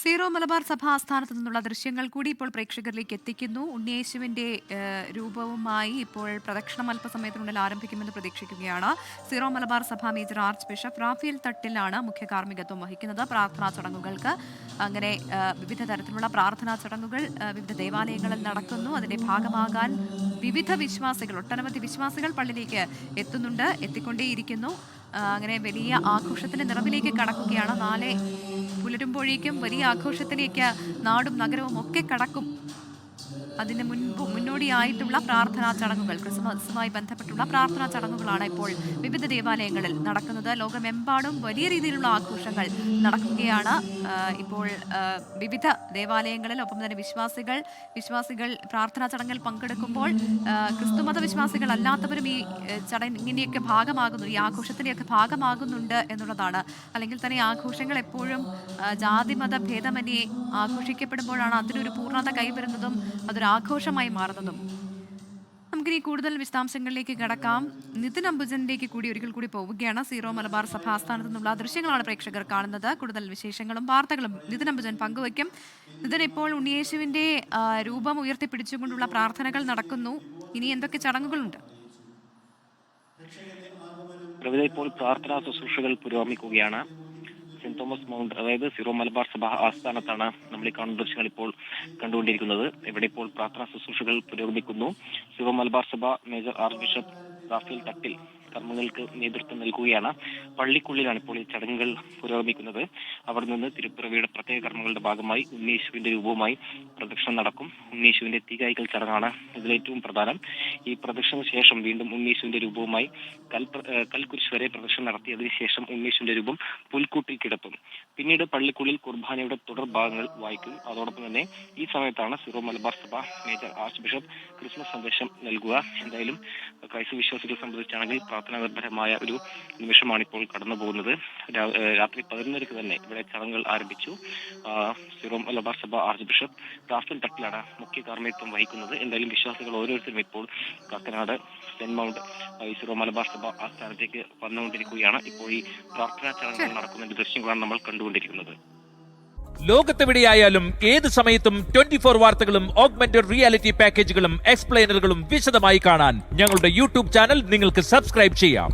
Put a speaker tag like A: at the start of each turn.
A: Zero Malabar സഭ ആസ്ഥാനത്ത് നിന്നുള്ള ദൃശ്യങ്ങൾ കൂടി ഇപ്പോൾ പ്രേക്ഷകരിലേക്ക് എത്തിക്കുന്നു. ഉണ്ണിയേശുവിന്റെ രൂപവുമായി ഇപ്പോൾ പ്രദക്ഷിണം അല്പസമയത്തിനുള്ളിൽ ആരംഭിക്കുമെന്ന് പ്രതീക്ഷിക്കുകയാണ്. സീറോ മലബാർ സഭ മേജർ ആർച്ച് ബിഷപ്പ് റാഫേൽ തട്ടിലാണ് മുഖ്യ കാർമ്മികത്വം വഹിക്കുന്നത്. പ്രാർത്ഥനാ ചടങ്ങുകൾക്ക് അങ്ങനെ വിവിധ തരത്തിലുള്ള പ്രാർത്ഥനാ ചടങ്ങുകൾ വിവിധ ദേവാലയങ്ങളിൽ നടക്കുന്നു. അതിന്റെ ഭാഗമാകാൻ വിവിധ വിശ്വാസികൾ, ഒട്ടനവധി വിശ്വാസികൾ പള്ളിയിലേക്ക് എത്തിക്കൊണ്ടേയിരിക്കുന്നു. അങ്ങനെ വലിയ ആഘോഷത്തിന്റെ നിറവിലേക്ക് കടക്കുകയാണ്. നാളെ പുലരുമ്പോഴേക്കും വലിയ ആഘോഷത്തിലേക്ക് നാടും നഗരവും ഒക്കെ കടക്കും. അതിന് മുന്നോടിയായിട്ടുള്ള പ്രാർത്ഥനാ ചടങ്ങുകൾ, ക്രിസ്മസുമായി ബന്ധപ്പെട്ടുള്ള പ്രാർത്ഥനാ ചടങ്ങുകളാണ് ഇപ്പോൾ വിവിധ ദേവാലയങ്ങളിൽ നടക്കുന്നത്. ലോകമെമ്പാടും വലിയ രീതിയിലുള്ള ആഘോഷങ്ങൾ നടക്കുകയാണ് ഇപ്പോൾ വിവിധ ദേവാലയങ്ങളിൽ. ഒപ്പം തന്നെ വിശ്വാസികൾ പ്രാർത്ഥനാ ചടങ്ങിൽ പങ്കെടുക്കുമ്പോൾ ക്രിസ്തുമത വിശ്വാസികൾ അല്ലാത്തവരും ഈ ചടങ്ങിന്റെയൊക്കെ ഭാഗമാകുന്നു, ഈ ആഘോഷത്തിന്റെയൊക്കെ ഭാഗമാകുന്നുണ്ട് എന്നുള്ളതാണ്. അല്ലെങ്കിൽ തന്നെ ആഘോഷങ്ങൾ എപ്പോഴും ജാതിമത ഭേദമന്യേ ആഘോഷിക്കപ്പെടുമ്പോഴാണ് അതിനൊരു പൂർണ്ണത കൈവരുന്നതും അതൊരു ആഘോഷമായി മാറുന്നതും. നമുക്കിനി കൂടുതൽ വിശദാംശങ്ങളിലേക്ക് കടക്കാം. നിതിൻ അംബുജനിലേക്ക് കൂടി ഒരിക്കൽ കൂടി പോവുകയാണ്. സീറോ മലബാർ സഭ ആസ്ഥാനത്ത് നിന്നുള്ള ദൃശ്യങ്ങളാണ് പ്രേക്ഷകർ കാണുന്നത്. കൂടുതൽ വിശേഷങ്ങളും വാർത്തകളും നിതിൻ അംബുജൻ പങ്കുവയ്ക്കും. നിതിൻ, ഇപ്പോൾ ഉണ്ണിയേശുവിന്റെ രൂപം ഉയർത്തിപ്പിടിച്ചുകൊണ്ടുള്ള പ്രാർത്ഥനകൾ നടക്കുന്നു. ഇനി എന്തൊക്കെ ചടങ്ങുകളുണ്ട്?
B: ഇപ്പോൾ പ്രാർത്ഥനാ ശുശ്രൂഷകൾ പുരോഗമിക്കുകയാണ്. സെന്റ് തോമസ് മൗണ്ട്, അതായത് സീറോ മലബാർ സഭ ആസ്ഥാനത്താണ് നമ്മൾ ഈ കാണുന്ന ദൃശ്യങ്ങൾ ഇപ്പോൾ കണ്ടുകൊണ്ടിരിക്കുന്നത്. ഇവിടെ ഇപ്പോൾ പ്രാർത്ഥനാ ശുശ്രൂഷകൾ പുരോഗമിക്കുന്നു. സീറോ മലബാർ സഭ major arch bishop Raphael Thattil കർമ്മങ്ങൾക്ക് നേതൃത്വം നൽകുകയാണ്. പള്ളിക്കുള്ളിലാണ് ഇപ്പോൾ ഈ ചടങ്ങുകൾ പുരോഗമിക്കുന്നത്. അവിടെ നിന്ന് തിരുപ്പിറവിയുടെ പ്രത്യേക കർമ്മങ്ങളുടെ ഭാഗമായി ഉണ്ണീശുവിന്റെ രൂപവുമായി പ്രദക്ഷിണം നടക്കും. ഉണ്ണീശുവിന്റെ തീകായ്ക്കൽ ചടങ്ങാണ് ഇതിലേറ്റവും പ്രധാനം. ഈ പ്രദക്ഷിണ ശേഷം വീണ്ടും ഉണ്ണീശുവിന്റെ രൂപവുമായി കൽക്കുരിശ് വരെ പ്രദക്ഷിണം നടത്തിയതിനു ശേഷം ഉണ്ണീശുവിന്റെ രൂപം പുൽക്കൂട്ടിൽ കിടത്തും. പിന്നീട് പള്ളിക്കുള്ളിൽ കുർബാനയുടെ തുടർ ഭാഗങ്ങൾ വായിക്കും. അതോടൊപ്പം തന്നെ ഈ സമയത്താണ് സീറോ മലബാർ സഭ മേജർ ആർച്ച് ബിഷപ്പ് ക്രിസ്മസ് സന്ദേശം നൽകുക. എന്തായാലും ക്രൈസ്തവ വിശ്വാസികളെ സംബന്ധിച്ചാണെങ്കിൽ പ്രാർത്ഥനാപരമായ ഒരു നിമിഷമാണ് ഇപ്പോൾ കടന്നു പോകുന്നത്. രാത്രി 11:00 തന്നെ ഇവിടെ ചടങ്ങുകൾ ആരംഭിച്ചു. സീറോ മലബാർ സഭ ആർച്ച് ബിഷപ്പ് റാഫേൽ തട്ടിലാണ് മുഖ്യ കാർമ്മികത്വം വഹിക്കുന്നത്. എന്തായാലും വിശ്വാസികൾ ഓരോരുത്തരും ഇപ്പോൾ Kakkanad saint mount zero Malabar സഭ ആസ്ഥാനത്തേക്ക് വന്നുകൊണ്ടിരിക്കുകയാണ്. ഇപ്പോൾ ഈ പ്രാർത്ഥനാ ചടങ്ങുകൾ നടക്കുന്ന ദൃശ്യങ്ങളാണ് നമ്മൾ കണ്ടുകൊണ്ടിരിക്കുന്നത്.
C: ലോകത്തെവിടെയായാലും ഏത് സമയത്തും 24 വാർത്തകളും ഓഗ്മെന്റഡ് റിയാലിറ്റി പാക്കേജുകളും എക്സ്പ്ലെയിനറുകളും വിശദമായി കാണാൻ ഞങ്ങളുടെ യൂട്യൂബ് ചാനൽ നിങ്ങൾക്ക് സബ്സ്ക്രൈബ് ചെയ്യാം.